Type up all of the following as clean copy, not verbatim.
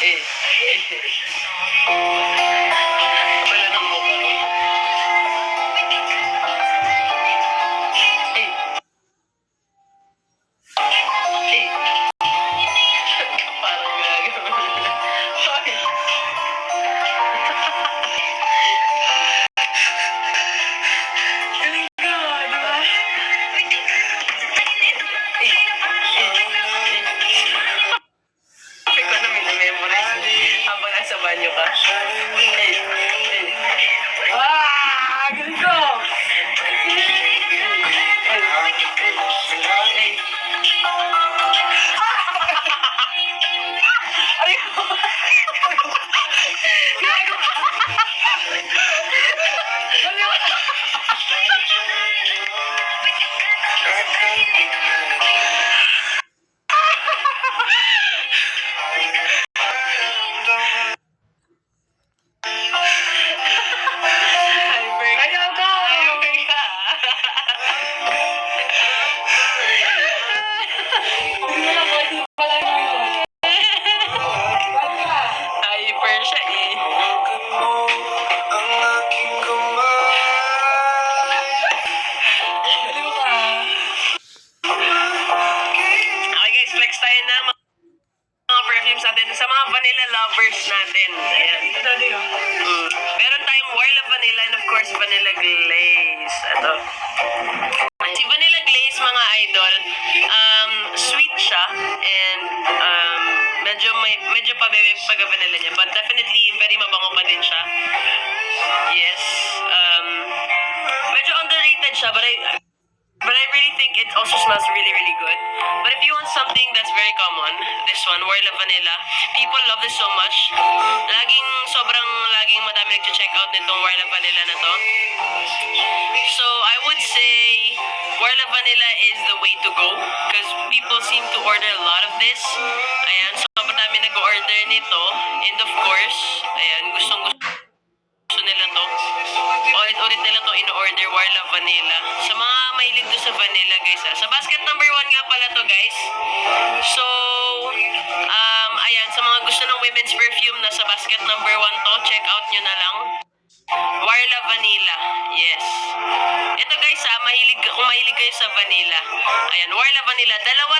Wala ng mukha. Parang gagawin. Galing ka, di ba? Ikaw na minamemorize habang nasa banyo ka. Galing ko! Hyper siya eh. Okay guys, flex tayo na mga perfumes natin sa mga vanilla lovers natin. Ayan. Meron tayong Warla Vanilla and of course Vanilla Glaze. Ito. Si Vanilla Glaze mga idol, sweet siya and medyo pabebe pag vanilla niya, but definitely very mabango pa din siya. Yes. Medyo underrated siya, but I really think it also smells really, really good. But if you want something that's very common, this one, Warla Vanilla, people love this so much. Laging madami nag-check out nitong Warla Vanilla na to. So, I would say Warla Vanilla is the way to go because people seem to order a lot of this. Ayan, so madami nag-order nito. And of course, ayan, gusto nila to. Ulit nila to in-order, Warla Vanilla. Sa mga mahilig to sa vanilla, guys. Sa basket number 1 nga pala to, guys. So, ayan, sa mga gusto ng women's perfume na sa basket number 1 to, check out nyo na lang. Warla Vanilla. Yes. Ito guys, kung mahilig kayo sa vanilla. Ayan, Warla Vanilla. Dalawa.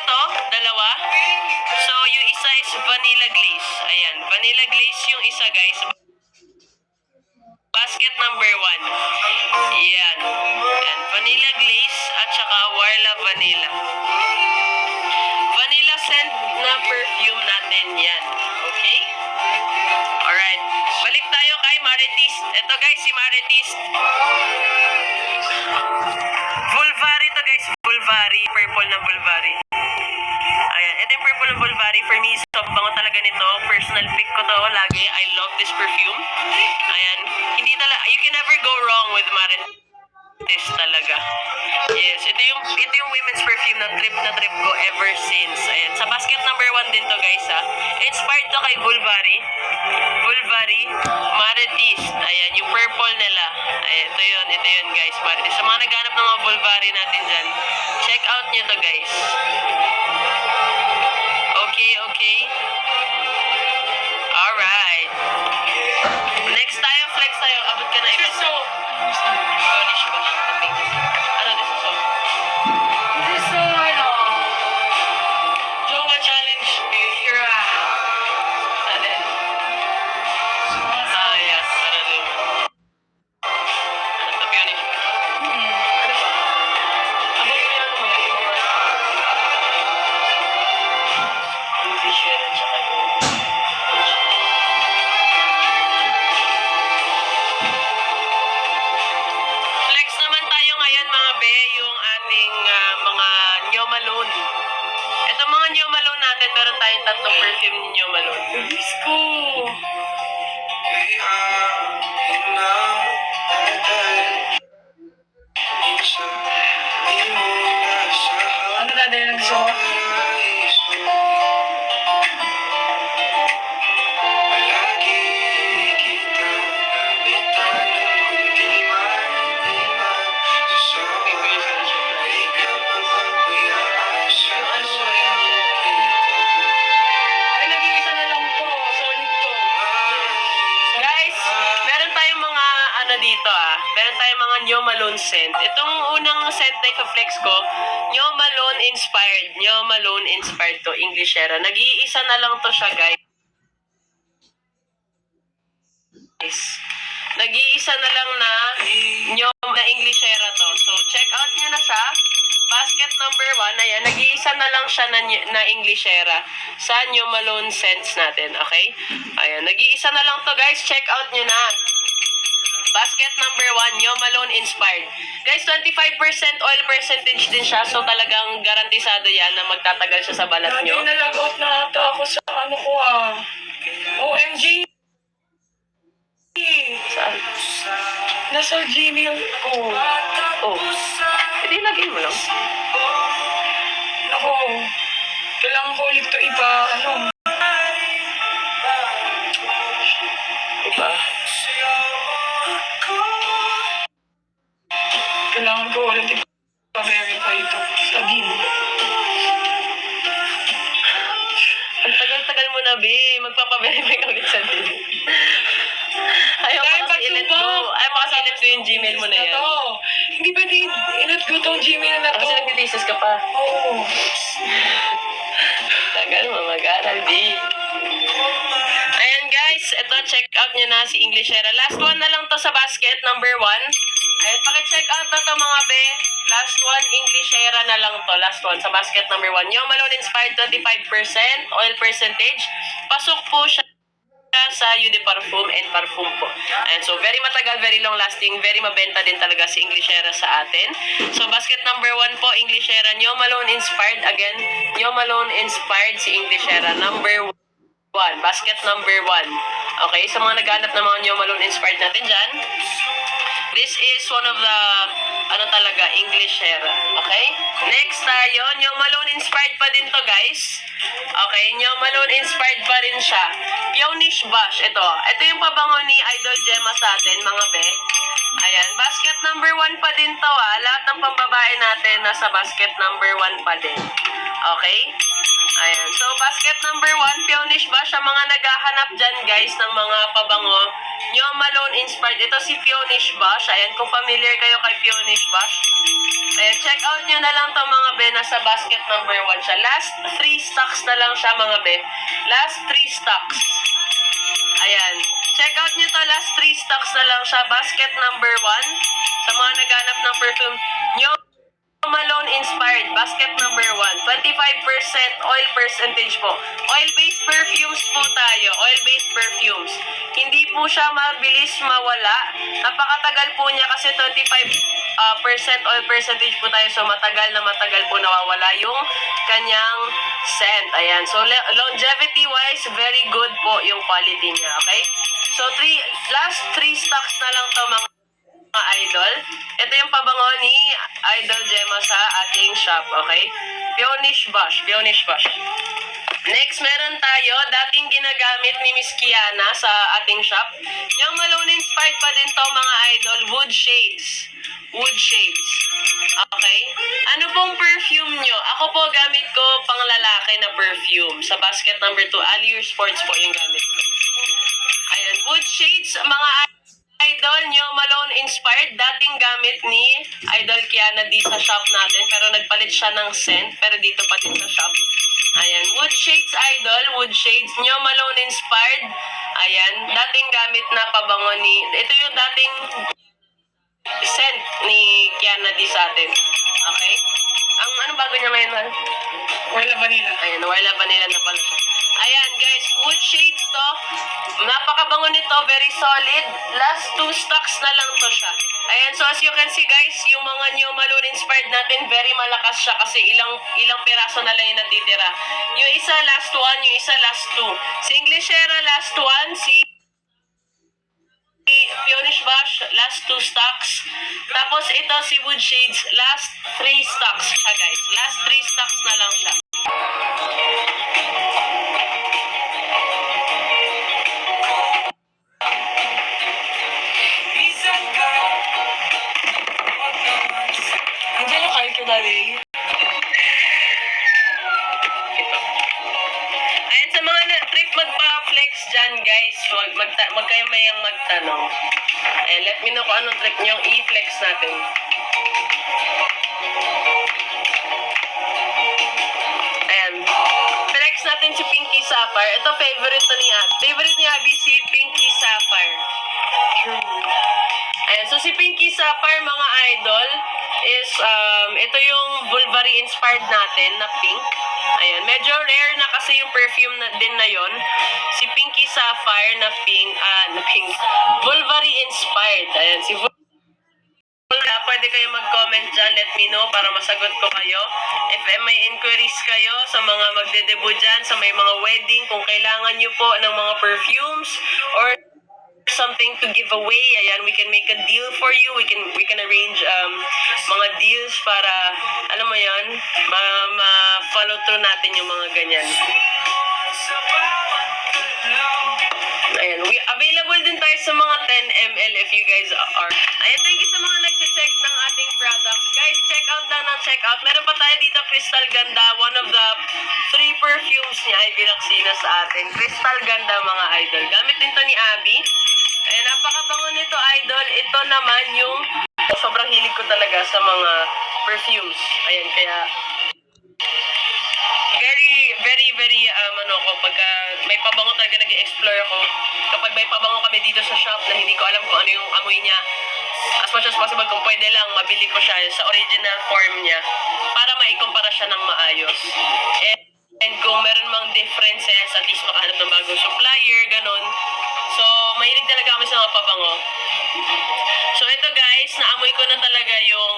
So, yung isa is Vanilla Glaze. Ayan, Vanilla Glaze yung isa, guys. Basket number 1. Yan. Yan. Vanilla Glaze at saka Warla Vanilla. Vanilla scent na perfume natin yan. Okay? Alright. Balik tayo kay Maritiste. Ito guys, si Maritiste. Vulvari to guys. Vulvari. Purple na Vulvari. Ayan. Ito yung purple na Vulvari. For me, sobrang bango talaga nito. Personal pick ko to lagi. I love this perfume. Ayan. You can never go wrong with Maritiste talaga. Yes. Ito yung women's perfume na trip ko ever since. Ayan. Sa basket number 1 din to guys ha. Inspired to kay Vulvari. Vulvari. Maritiste. Ayan. Yung purple nila. Ayan. Ito yun guys. Maritiste. Sa mga naghanap ng mga Vulvari natin dyan, check out nyo to guys. Okay. Alright. Next tayo, flex tayo. Abot ka na ito. This is so... Ano, this is so... This is so, Jowa challenge. Ano? Yes. Ano din? Ano to, Bioni? Ano ba? Abot ka na naman. Hindi siya rin siya kayo. Flex naman tayo ngayon mga be, yung ating mga Nyo Malone. Ito mga Nyo Malone natin, meron tayong 3 perfume ni Nyo Malone. Diyos ko. Ano dati yung gusto mo? Ay, nag-iisa na lang po. So, meron tayong mga Nyo Malone scent. Itong unang scent na i-flex ko, Nyo Malone inspired. Nyo Malone inspired to, Englishera. Nag-iisa na lang to siya, guys. Nag-iisa na lang na Nyo na Englishera to. So, check out nyo na siya. Basket number 1, ayan, nag-iisa na lang siya na Englishera sa Nyo Malone scents natin, okay? Ayan, nag-iisa na lang to, guys. Check out nyo na. Basket number 1, Nyo Malone inspired. Guys, 25% oil percentage din siya, so talagang garantisado yan na magtatagal siya sa balat nyo. Lagi nalagot na ata ako sa ano ko OMG! Saan? Nasa Gmail ko. Oh, hindi lagin mo lang. Ako, kailangan ko ulit to iba, Iba. kailangan ko ulit ipa-verify ito sa Gmail. Ang tagal-tagal mo na, B. Magpapaverify ka ulit sa din. Ayaw Dahil mo kasi i-let go. Ayaw mo kasi i-let go yung Gmail mo na yan. Hindi pwede i-let go tong Gmail na to. Kasi nagtitesis ka pa. Oo. Tagal mo mag-aral, B. Ayan, guys. Ito, check out nyo na si Englishera. Last one na lang to sa basket, number 1. Ayan, paki-check out na to, mga be. Last one, Englishera na lang to. Last one sa basket number 1. Nyo Malone inspired 25% oil percentage. Pasok po siya sa Eau de Parfum and Parfum po. And so, very matagal, very long lasting, very mabenta din talaga si Englishera sa atin. So, basket number 1 po, Englishera. Nyo Malone inspired. Again, Nyo Malone inspired si Englishera. Number 1. Basket number 1. Okay, sa mga naghanap ng mga Nyo Malone inspired natin dyan, this is one of the, talaga, Englishera. Okay? Next tayo, Nyo Malone inspired pa din to, guys. Okay, Nyo Malone inspired pa rin siya. Peonish Bush. Ito yung pabango ni Idol Gemma sa atin, mga be. Ayan, basket number 1 pa din to, Lahat ng pambabae natin nasa basket number 1 pa din. Okay? Ayan, so basket number 1, Peonish Bush. Sa mga naghahanap dyan, guys, ng mga pabango, Nyo Malone inspired. Ito si Peonish Bush. Ayan, kung familiar kayo kay Peonish Bush, ayan, check out nyo na lang to, mga be. Nasa basket number 1 siya. Last 3 stocks na lang siya, mga be. Last 3 stocks. Ayan, check out nyo to. Last 3 stocks na lang siya. Basket number 1. Sa mga naghanap ng perfume, Nyo Malone inspired, basket number 1, 25% oil percentage po. Oil-based perfumes po tayo, oil-based perfumes. Hindi po siya mabilis mawala. Napakatagal po niya kasi 25% oil percentage po tayo. So matagal po nawawala yung kanyang scent. Ayan, so longevity-wise, very good po yung quality niya, okay? So last 3 stocks na lang to, mga idol. Ito yung pabango ni Idol Gemma sa ating shop, okay? Peonish Bush, Peonish Bush. Next, meron tayo, dating ginagamit ni Miss Kiana sa ating shop. Yung Malone inspired pa din to, mga idol, Wood Shades. Wood Shades. Okay? Ano pong perfume nyo? Ako po, gamit ko pang lalaki na perfume. Sa basket number 2, Allure Sports po yung gamit ko. Ayan, Wood Shades, mga idol nyo, Malone inspired, dating gamit ni Idol Kiana di sa shop natin, pero nagpalit siya ng scent, pero dito pa din sa shop. Ayan, Wood Shades, idol, Wood Shades, Nyo Malone inspired. Ayan, dating gamit na pabango ni, ito yung dating scent ni Kiana di sa atin. Okay? Ano bago niya ngayon, Mal? Wala vanilla. Ayan, wala vanilla na pala siya. Ayan, guys, Wood Shades to. Napakabango nito, very solid. Last 2 stocks na lang to siya. Ayan, so as you can see, guys, yung mga Nyo Malone inspired natin, very malakas siya kasi ilang piraso na lang yung natitira. Yung isa last 1, yung isa last 2. Si Englishera last 1, si Peonish Bush last 2 stocks. Tapos ito si Wood Shades last 3 stocks siya, guys. Last 3 stocks na lang siya. Andiyan yung kay Kudali. Ito. Ayan, sa mga na-trip magpa-flex dyan, guys. Wag kayo mayang magtanong. And let me know kung anong trick nyo i-flex natin. Ayan. Flex natin si Pinky Sapphire. Ito, favorite to ni Abby. Favorite ni Abby si Pinky Sapphire. Ayan. So, si Pinky Sapphire, mga idol, is, ito yung Bulvary inspired natin na pink. Ayan. Medyo rare na kasi yung perfume din na yon. Si Pinky Sapphire na pink, Bulvary inspired. Ayan. Si pwede kayo mag-comment dyan, let me know para masagot ko kayo. If may inquiries kayo sa mga magde-debut dyan, sa may mga wedding, kung kailangan nyo po ng mga perfumes or something to give away, ayan, we can make a deal for you. We can arrange mga deals para, alam mo yan, ma-follow through natin yung mga ganyan. Ayan, available din tayo sa mga 10 ml if you guys are. Ayan, thank you sa mga nag-check ng ating products. Guys, check out lang ng check out. Meron pa tayo dito, Crystal Ganda. One of the 3 perfumes niya ay binaksina sa atin. Crystal Ganda, mga idol. Gamit din to ni Abby. Ayan, napakabango nito, idol. Ito naman yung sobrang hilig ko talaga sa mga perfumes. Ayan, kaya very, pagka may pabango talaga nag-explore ako. Kapag may pabango kami dito sa shop na hindi ko alam kung ano yung amoy niya, as much as possible, kung pwede lang, mabili ko siya sa original form niya para maikumpara siya ng maayos. And kung meron mang differences, at least makahanap ng bagong supplier, ganun. So, mahilig talaga kami sa mga pabango. So, ito guys, naamoy ko na talaga yung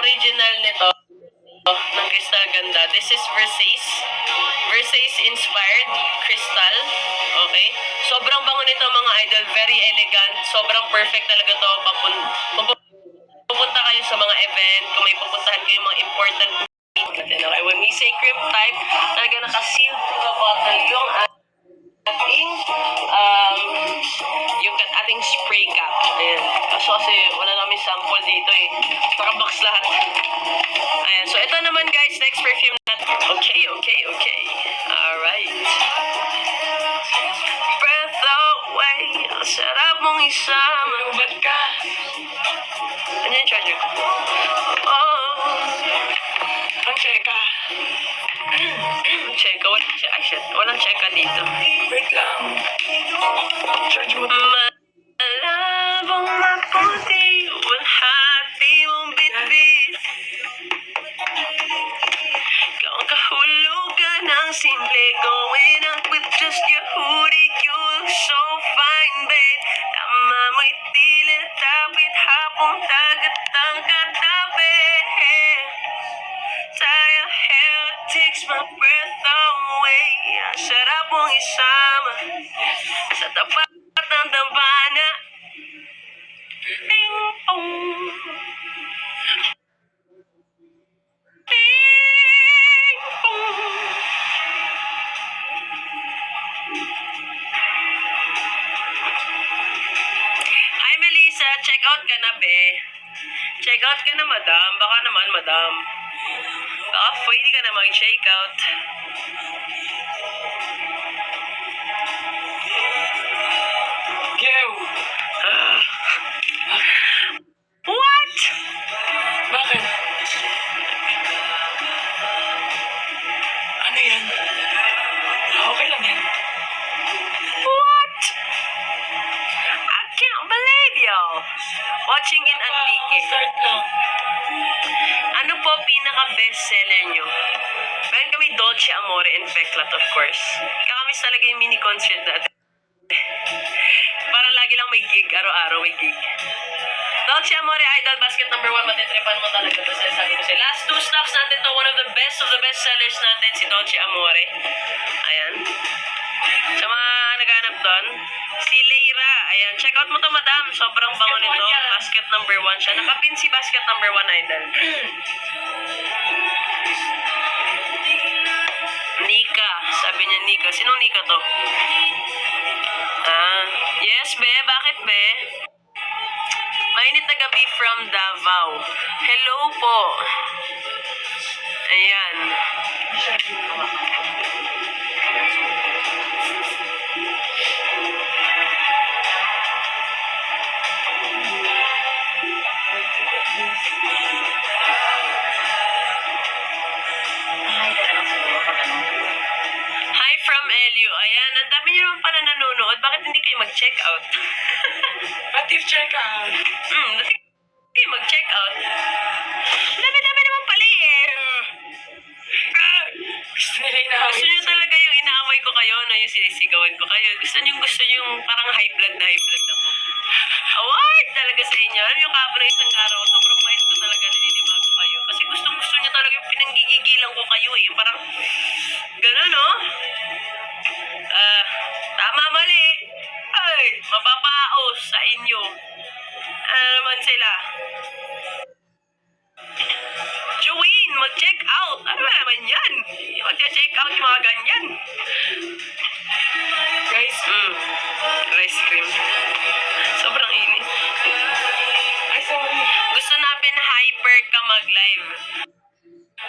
original nito ng Crystal Ganda. This is Versace inspired Crystal. Okay? Sobrang bango nito, mga idol. Very elegant. Sobrang perfect talaga to. Pupunta kayo sa mga event, kung may pupuntahan kayo mga important meeting. Okay? When we say crypt type, talaga naka-seal to the bottle yung ating spray cap. Ayan. Kasi wala namin sample dito eh. Naka-box lahat. Ayan. So, ito naman guys, next perfume natin. Okay. Alright. Breath away. Ang sarap mong isama. Ba't ka? Ano yung charger ko? Oh. Ang cheka. Cheka. Walang cheka dito. Wait lang. Charge mo to. Malabong maputi, walhati mong bitbit. Ikaw ang kahulugan ng simple, going out with just your hoodie. You look so fine, babe. Tama mo'y tila tapit, hapong dagat ang katabi. Tayo hair takes my breath away. Ang sarap mong isama sa tapat ng dambana. Ping pong. Ping pong. Hi Melissa, check out ka na be. Check out ka na madam. Baka naman madam. Baka pwede ka na mag-check out. Gew! What? Bakit? Ano yan? Okay lang yan. What? I can't believe you. Watching in Antique. Start lang. Ano po pinaka-bestseller nyo? Meron kami Dolce Amore and Feclat, of course. Kakamis talaga yung mini concert natin. Parang lagi lang may gig, araw-araw may gig. Dolce Amore Idol Basket number 1, matitripan mo talaga to. Sabi ko sa'yo. Last 2 stocks natin to, one of the best sellers natin, si Dolce Amore. Ayan. Sa mga naghanap doon, si Leira. Ayan, check out mo to madam. Sobrang bango nito. Basket number 1 siya. Nakapin si basket number 1 Idol. Nika. Sabi niya Nika. Sinong Nika to? Yes, be. Bakit, be? Mainit na gabi from Davao. Hello po. Ayan. Elio, ayan, ang dami niyo naman pala nanonood. Bakit hindi kayo mag-check out? What if check out? Bakit kayo mag-check out? Dami-dami naman pala eh. Gusto nila inaaway. Gusto niyo talaga yung inaaway ko kayo, no? Yung sinisigawan ko kayo. Gusto niyo yung parang high blood na high blood ako. Award talaga sa inyo. Alam niyo, kapag na isang araw, sobrang bait ko talaga naninibago kayo. Kasi gusto niyo talaga yung pinanggigigilan ko kayo eh. Parang, gano'n, no? Tama, mali. Ay, mapapaos sa inyo. Ano naman sila? Joanne, mag-check out. Ano ba naman yan? Mag-check out yung mga ganyan. Guys, Ice cream. Sobrang init. ay sorry. Gusto namin hyper ka mag-live.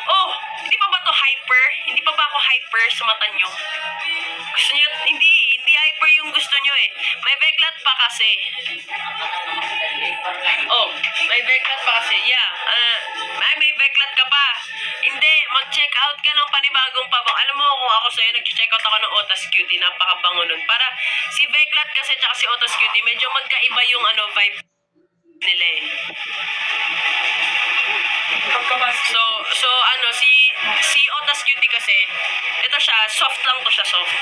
Oh, hindi pa ba to hyper? Hindi pa ba ako hyper sa mata nyo? Gusto nyo? Hindi hyper yung gusto nyo eh. May beklat pa kasi. Oh, may beklat pa kasi. Yeah. May beklat ka pa. Hindi, mag-check out ka ng panibagong pabang. Alam mo kung ako sa'yo, nag-check out ako ng Otas Cutie. Napakabango nun. Para si beklat kasi tsaka si Otas Cutie, medyo magkaiba yung vibe nila eh. Pagkabas. So si Otas Cutie kasi, ito siya, soft lang to siya, soft.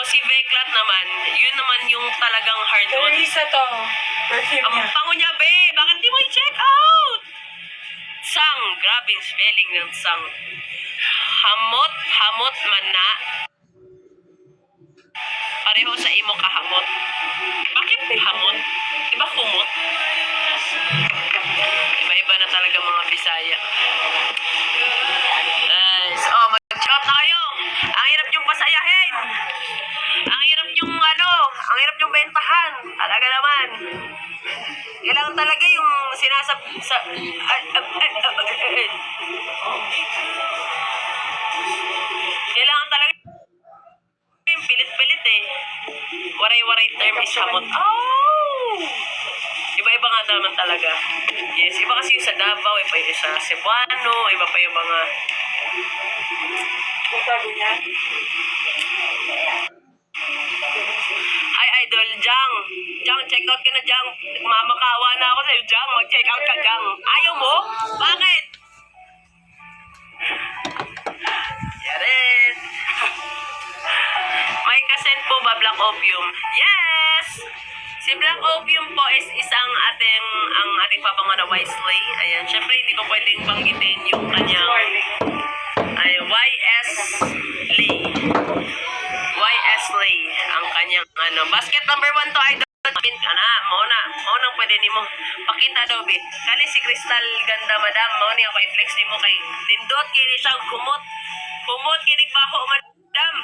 Si Veklat naman, yun naman yung talagang hard Pero one. isa to. Perfume Ang niya. pango niya, be! Bakit di mo i-check out? Sang, grabing spelling ng sang. Hamot man na. Pareho sa imo kahamot. Bakit hamot? Diba kumot? Iba-iba na talaga mga Bisaya. Mag-check out na kayo. Ang hirap yung pasayahin. Ang hirap yung bentahan. Talaga naman. Kailangan talaga yung kailangan talaga yung pilit-pilit eh. Waray-waray term is hamot. Oh! Iba-iba nga naman talaga. Yes, iba kasi yung sa Davao, iba yung sa Cebuano, iba pa yung mga... Kung sabi niya. Ay, idol, Jang, check out ka na, Jang. Mamakawa na ako sa'yo, Jang. Mag-check out ka, Jang. Ayaw mo? Bakit? Yaret. May kasend po ba Black Opium? Yes! Si Black Opium po is ang ating pabango na Wisely. Ayan, syempre hindi ko pwedeng banggitin yung kanyang YS Lee. YS Lee ang kanyang basket number 1 to idol. Maunang pwede ni mo. Pakita daw bit. Kali si Crystal ganda madam. Mauni ako i-flex ni mo kay Lindot kini siyang kumot. Kumot kinig baho madam.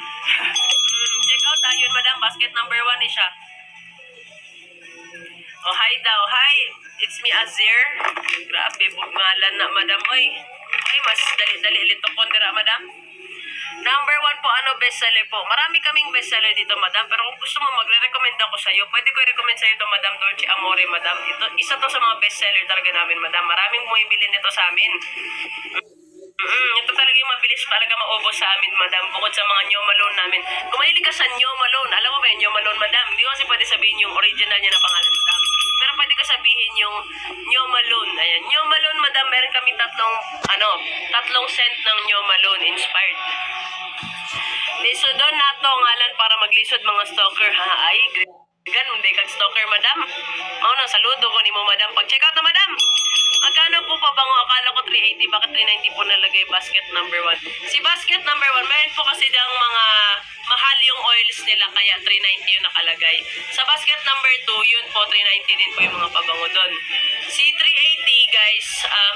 Check out yun madam. Basket number 1 ni siya. Oh, hi daw. Hi. It's me, Azir. Grabe, bugmalan na, madam. Oy, mas dali-dali lito ko dira, madam. Number 1 po, bestseller po. Marami kaming bestseller dito, madam. Pero kung gusto mo, magre-recommend ako sa'yo. Pwede ko i-recommend sa'yo ito, madam. Dolce Amore, madam. Isa to sa mga bestseller talaga namin, madam. Maraming bumibili nito sa amin. Ito talaga yung mabilis talaga maubos sa amin, madam. Bukod sa mga Nyo Malone namin. Kung mahilig ka sa Nyo Malone, alam mo ba yung Nyo Malone, madam? Hindi ko kasi pwede sabihin yung original niya na pangalan, madam. Pero pwede ko sabihin yung Nyo Malone. Ayan, Nyo Malone, madam. Meron kami tatlong scent ng Nyo Malone inspired. Lisodon na to ngalan para maglisod mga stalker, ha? Ay, ganun, hindi kag stalker, madam. Saludo ko ni mo, madam. Pag-check out na, madam. Magkano po pa bango? Akala ko 380. Bakit 390 po nalagay basket number 1? Si basket number 1, meron po kasi dang mga mahal yung oils nila, kaya 390 yung nakalagay. Sa basket number 2, yun po, 390 din po yung mga pabango doon. Si 380, guys,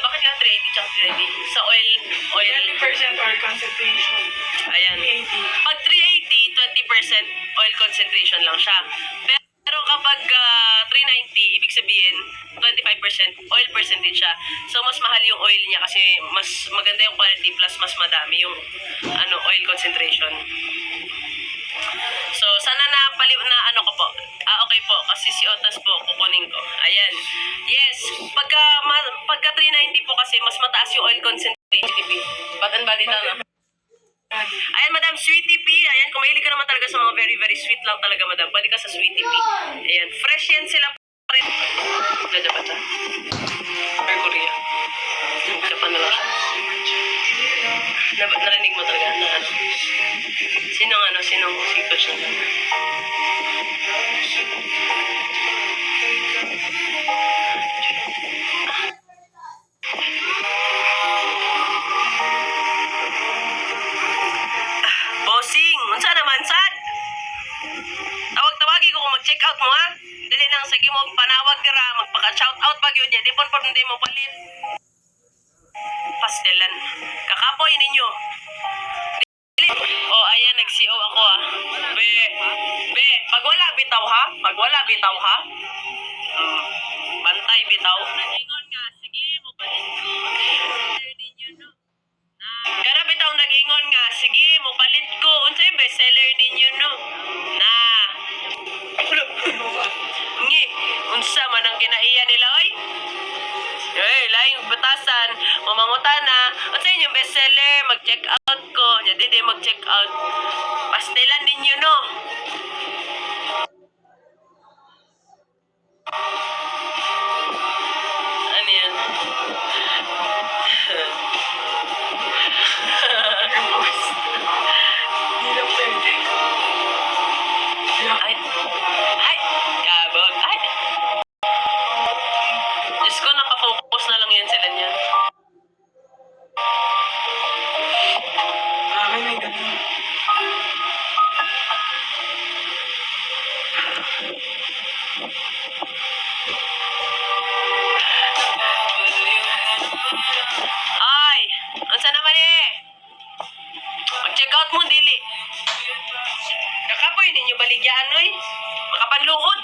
bakit nga 380 tsaka 390? Sa oil. 20% oil concentration. Ayan. 380. Pag 380, 20% oil concentration lang siya. Pero kapag 390, ibig sabihin, 25% oil percentage siya. So, mas mahal yung oil niya kasi mas maganda yung quality plus mas madami yung oil concentration. So, sana na ko po. Okay po, kasi si Otas po, kukunin ko. Ayan. Yes, pagka 390 po kasi, mas mataas yung oil concentration. Ba't ang body na? Ay, Ayan, Madam, Sweetie P. Ayan, kung mahilig ka naman talaga sa mga very, very sweet lang talaga, Madam. Pwede ka sa Sweetie P. Ayan, fresh yan sila pa rin. Japan siya. Or Korea. Japan na lang siya. Narinig mo talaga na ano? Sinong si coach na? Bossing, unsa naman sad? Tawag-tawagi ko kung mag-check out mo ha. Dili nang sige mo panawag dira, magpaka-shout out pag yun. Di pon hindi mo palit. Pastelan. Kakapoy ninyo. Oh, ayan, nag-CO ako ah. Be, pag wala bitaw ha? Pag wala bitaw ha? Bantay bitaw. Nag-ingon nga, sige mo palit ko. Kana bitaw nag-ingon nga, sige mo palit ko. Unsay bestseller ninyo no? Na. Ngi, unsa man ang kinaiya nila oy? Laing batasan, mamangutana. Unsa inyong bestseller? Mag-check out ko. Nya di mag-check out. Pastelan ninyo no. Ano yan? Hindi na pwede. Ay, kabog. Ay. Diyos ko, nakafocus na lang yan sila niyan. May ganun. Ay, unsa naman eh? Mag-check out mo, dili. Kakapoy ninyo baligyan, oy. Makapanluod.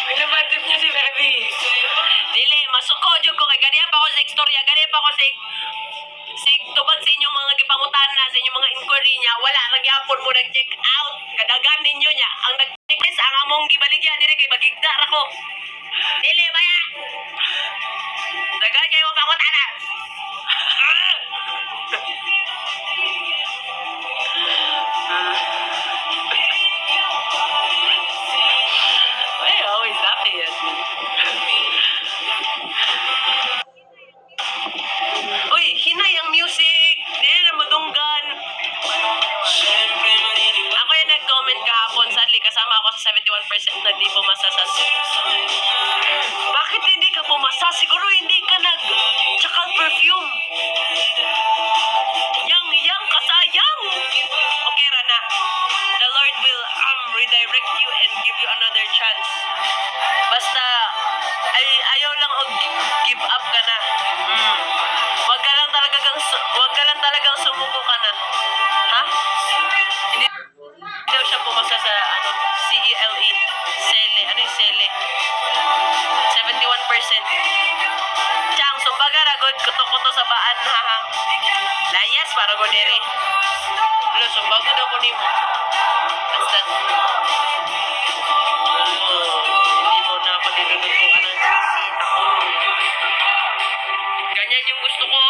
Pinabatid niya si Levi. Dili, masuko jud ko kay ganiya pa ako sa istorya, ganiya pa ako sa tubag sa inyong mga gipangutana, sa inyong mga inquiry niya, wala ra gyapon mo nag-check out. Kadagan ninyo niya, ang nag-check sa ang among gibaligya dire kay bagigda ra ko. Dili baya. Dagan kayo pangutana. Why you always laughing at me? Uy, hinay ang music. Dili na madunggan. Ako yung nag-comment kahapon. Sadly, kasama ako sa 71% na di pumasa sa... Bakit hindi ka pumasa? Siguro hindi ka nag-chakal perfume. Yang kasayang. Okay, Rana. The Lord will redirect you and give you another chance. Basta, ayaw lang og give up ka na. Wag ka lang talagang sumuko ka na. Ha? Hindi daw siya pumasa sa CELE. Sele. Ano yung Sele? 71%. Chang, sumbaga ragod kuto-kuto sa baan ha. Layas para ko diri. Lo, sumbaga daw ko nimo. Basta. Hindi mo na paglulutuan ng sisita ko. Ganyan yung gusto ko.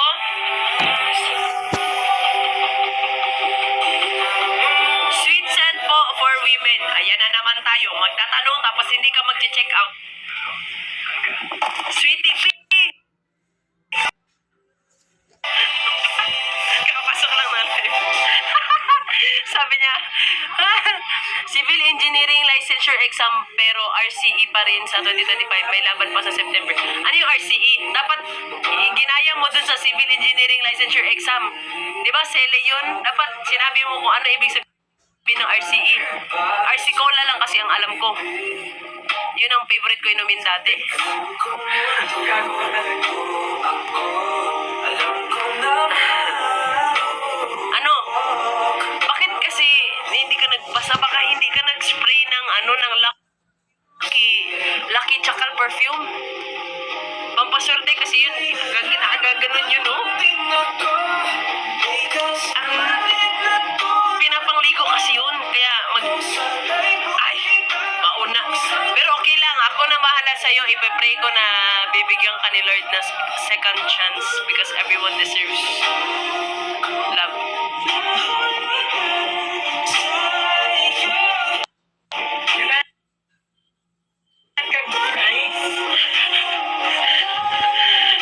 Sweet scent po for women. Ayan na naman tayo. Magtatanong tapos hindi ka mag-check out. Sweetie P. Kapasok lang na live. Sabi niya, Civil Engineering Licensure Exam pero RCE pa rin sa 2025. May laban pa sa September. Ano yung RCE? Dapat ginaya mo dun sa Civil Engineering Licensure Exam. Di ba, SELE yun? Dapat sinabi mo kung ano ibig sabihin ng RCE. RC Cola lang kasi ang alam ko. Yun ang favorite ko inumin dati. Ano? Bakit kasi hindi ka nagbasa? Baka hindi ka nag-spray ng ng Lucky Chakal perfume? Pampaswerte kasi yun. Gaganon yun, no? Pinapangligo kasi yun. Kaya mauna. Pero okay lang. Ako na bahala sa'yo, ipipray ko na bibigyan ka ni Lord na second chance because everyone deserves love.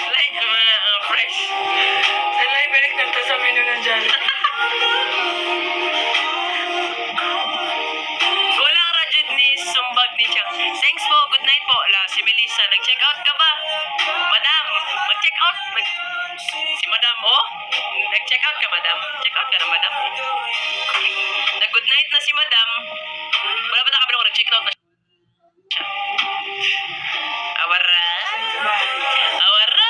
Like, mga fresh. Alay, balik na to sa menu ng Jollibee. Kulang rajud ni Sumbag ni Chang. Thanks po, good night po. Si Melissa, nag-check out ka ba? Madam, mag-check out. Si Madam, oh? Nag-check out ka, Madam? Check out ka na, Madam. Nag-good night na si Madam. Wala ba nakabalo ko, nag-check out na siya. Awara. Awara.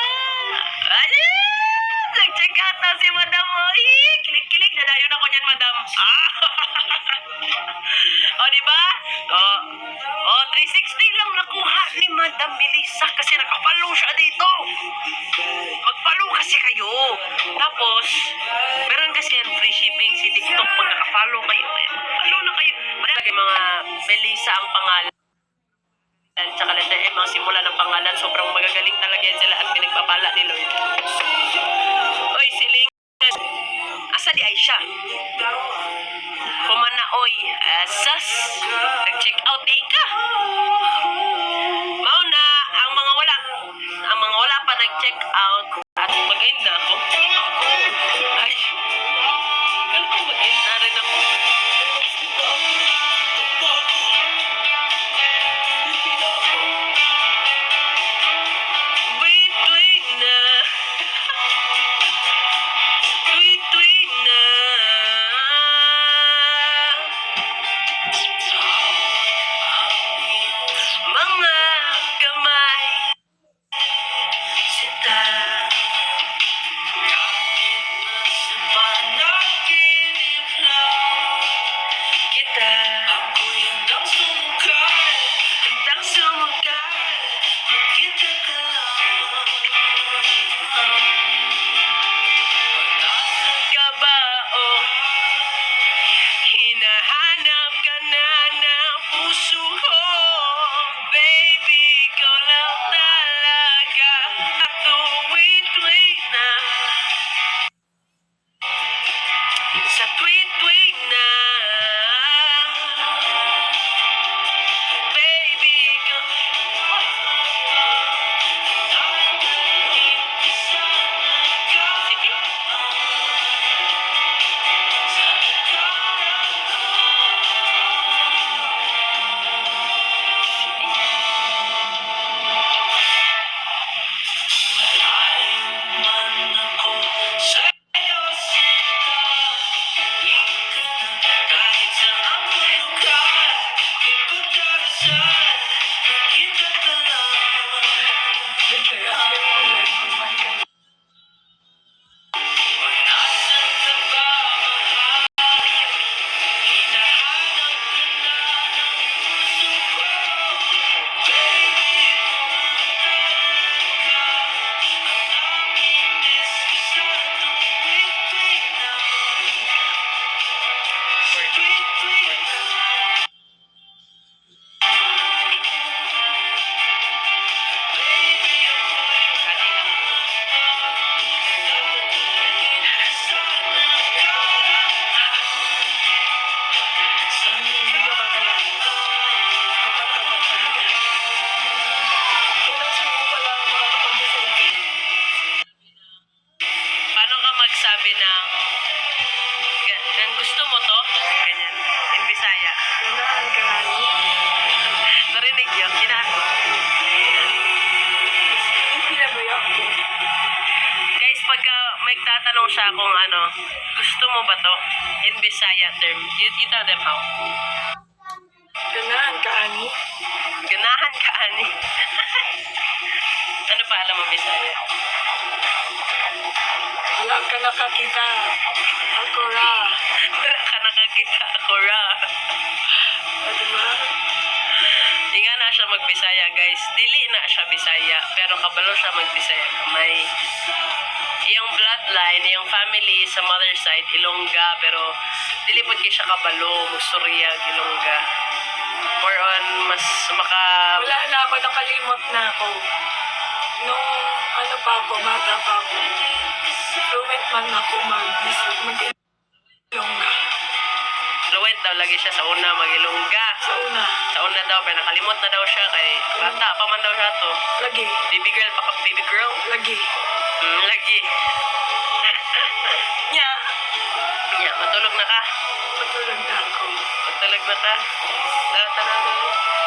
Ano? Nag-check out na si Madam, oh. Kilig-kilig, nadayon ako niyan, Madam. O, di ba? O, 360 lang nakuha ni Madam Melissa kasi nakafollow siya dito. Mag-follow kasi kayo. Tapos, meron kasi yan free shipping si TikTok pag nakafollow kayo. Kaya, follow na kayo. Malagay mga Melissa ang pangalan. Tsaka letter M ang simula ng pangalan. Sobrang magagaling talaga yan sila at pinagpapala ni Lord. Oy, siling. Asa di ay siya? Pumanaoy. Asas. Nag-check out na ka. Mauna, ang mga wala pa nag-check out at mag-end na ako. Ay. Kala ko mag-end na rin ako. Wait na. Wait na. Mga kamay sita panaginip lang kita. Ako'y handang sumugay makita ka lang. Nasaan ka ba o hinahanap ka na ng puso ko? Baby, ikaw lang talaga. Wait na. Sa tweet na. Baby, ikaw. Sige. Kahit saan mo lugar, ikot ka na saan, kita ka lang. Nasaan ka ba, mahal? Hinahanap ka na ng puso ko. Baby, ikaw lang talaga. Ang aming diskusadong tweet na. Tweet na. Baby, paano ka magsabi ng gusto mo to? Ganyan. In Bisaya. Ganaan ka nga. Narinig yun? Kinako. Hindi na ba yun? Guys, pagka may tatanong siya kung ano, gusto mo ba to? In Bisaya term. You tell them how. Ganaan ka, ani? Ganahan ka, ani. Ano pa alam mo, Bisaya? Wala ka nakakita. Ako ra. Wala ka nakakita ako ra. O, diba? Di nga na siya magbisaya, guys. Dili na siya Bisaya, pero kabalo siya magbisaya. May iyang bloodline, iyang family sa mother side, Ilongga, pero dili po siya kabalo, Mugsuriag, Ilongga. More on, mas maka... Wala na ako, nakalimot na ako. Nung ano pa ako, bata pa ako. Fluent man ako mag-ilongga. Fluent daw lagi siya sa una, mag-ilongga. Sa una, Sa una daw, pero nakalimot na daw siya kay bata pa man daw siya to. lagi, Baby girl, baka baby girl. lagi. Lagi. Nya, Yeah, matulog na ka. matulog na ako. Matulog na ka.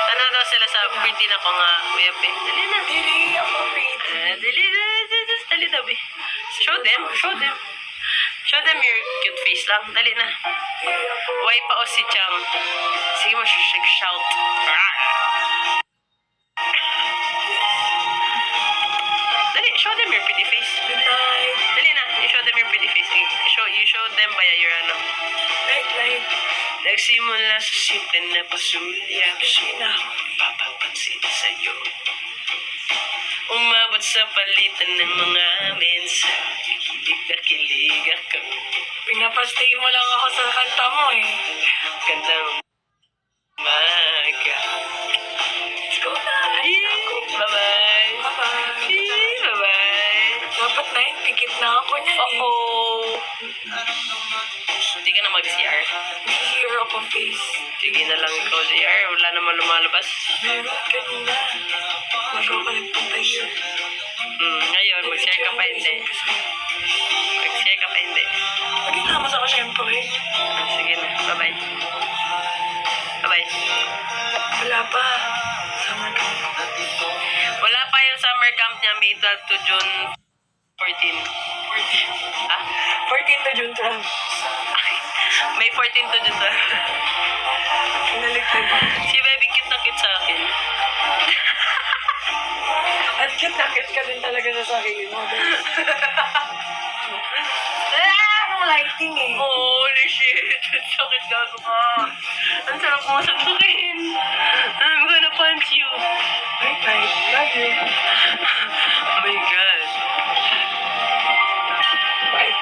Tanaw daw sila sa pretty na ko nga. Kuya Pe. Dali na. Dili ako pretty. Dali na. Dali na, be. Show them. Show them. Show them your cute face lang. Dali na. Dili ako. Why pa o si Chang? Sige mo siya shout. Dali, show them your pretty face. Good night. Dali na, you show them your pretty face. You show them by your ano. Light. Nagsimula sa simple na pasulyap. Sina. Papapansin sa'yo. Umabot sa palitan ng mga mensahe. Kilig na kilig ako. Pinapastay mo lang ako sa kanta mo eh. Gandang umaga. Let's go na. Bye-bye. Bye-bye. Bye-bye. Dapat na yun, pikit na ako niyan eh. Uh-oh. Hindi ka na mag-CR. Hero ako face. Sige na lang ikaw CR. Wala naman lumalabas. Meron kanina. Bago ka nagpunta yun. Ngayon, mag-share ka pa hindi. Mag-share ka pa hindi. Magkitamas ako syempre. Sige na. Bye-bye. Bye-bye. Wala pa. Sama ka. Wala pa yung summer camp niya May 12 to June 14. 14. Ha? 14 to June 12. May 14 to June 12. Pinaligtad. Si baby cute na cute sa akin. At cute na cute ka din talaga sa sarili mo. Ang lighting eh. Holy shit. Sakit gago ka. Ang sarap mo suntukin. I'm gonna punch you. Bye. Love you. Oh my God. Bye.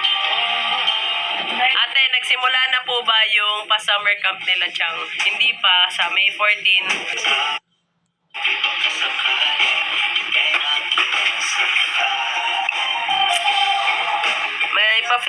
Night. Ate, nagsimula na po ba yung pa-summer camp nila, Chang? Hindi pa, sa May 14.